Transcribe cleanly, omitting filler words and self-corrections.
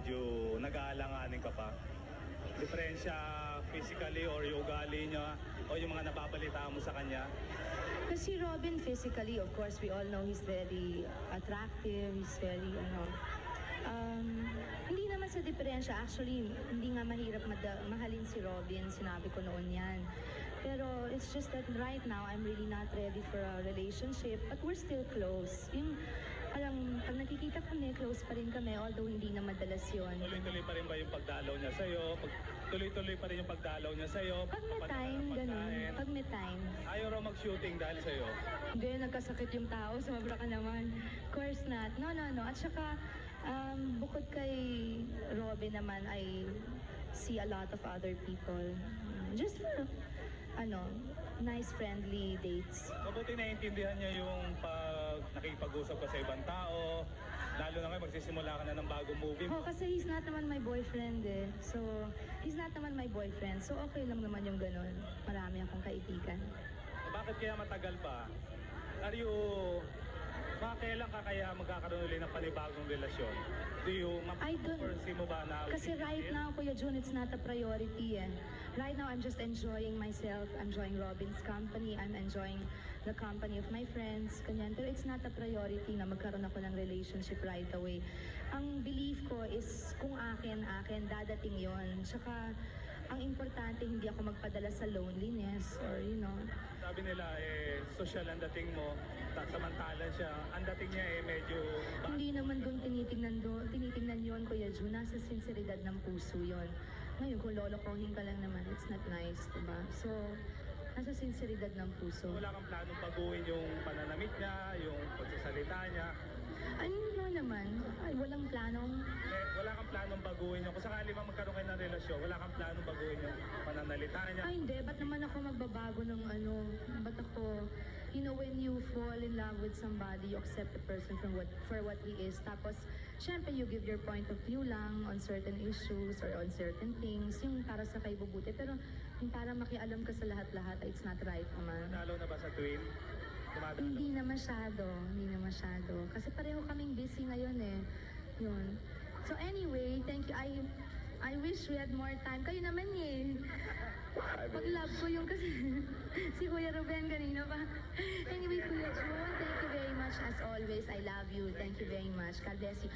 medyo nag-aalanganin ka pa? Diferensya physically or yung ugali niya o yung mga nababalitaan mo sa kanya? Kasi Robin, physically, of course, we all know he's very attractive, he's very, hindi naman sa diferensya. Actually, hindi nga mahirap mahalin si Robin, sinabi ko noon yan. Pero it's just that right now, I'm really not ready for a relationship, but we're still close. Yung, parang, pag nakikita kami, close pa rin kami, although hindi na madalas yun. Tuloy-tuloy pa rin ba yung pagdalaw niya sa'yo? Tuloy-tuloy pa rin yung pagdalaw niya sa'yo? Pag may time, ganun. Pag may time. Ayaw raw mag-shooting dahil sa'yo? Hindi, nagkasakit yung tao. Sobra ka naman. Of course not. No. At saka, bukod kay Robin naman, I see a lot of other people. Just for, nice, friendly dates. Mabuti naiintindihan niya yung pag nakipag-usap ka sa ibang tao, lalo na ngayon magsisimula ka na ng bagong movie. Oh, kasi he's not naman my boyfriend eh. So, he's not naman my boyfriend. So, okay lang naman yung ganun. Marami akong kaibigan. Bakit kaya matagal pa? Kailan ka kaya magkakaroon ulit ng panibagong relasyon? Foresee mo ba na... Kasi right now, Kuya Jun, it's not a priority eh. Right now, I'm just enjoying myself. I'm enjoying Robin's company. I'm enjoying the company of my friends. Kanyan. Pero it's not a priority na magkaroon ako ng relationship right away. Ang belief ko is kung akin, dadating yon. Tsaka, ang importante, hindi ako magpadala sa loneliness or, Sabi nila, social ang dating mo, samantalan siya, ang dating niya medyo... Hindi naman doon tinitingnan yon, Kuya Jun. Nasa sinseridad ng puso yon. Ngayon, kung lolokohin ka lang naman, it's not nice, diba? So, nasa sinseridad ng puso. Wala kang planong baguhin yung pananamit niya, yung pagsasalita niya? Ano naman? Walang planong... Wala kang planong baguhin yun. Kung sakali man magkaroon kayo ng relasyon, wala kang planong baguhin yung pananalita niya? Hindi. Ba't naman ako magbabago ng Ba't ako... when you fall in love with somebody, you accept the person for what he is. Tapos, syempre, you give your point of view lang on certain issues or on certain things. Yung para sa kaibubuti. Pero yung para makialam ka sa lahat-lahat, it's not right naman. Nadalo na ba sa twin? Hindi na masyado. Kasi pareho kaming busy ngayon eh. Yun. So anyway, thank you. I wish we had more time. Kayo naman eh. Pag-love ko yung kasi si Kuya Ruben kanina pa. Anyway, Kuya Jun, thank you very much as always. I love you. Thank you very much. God bless you.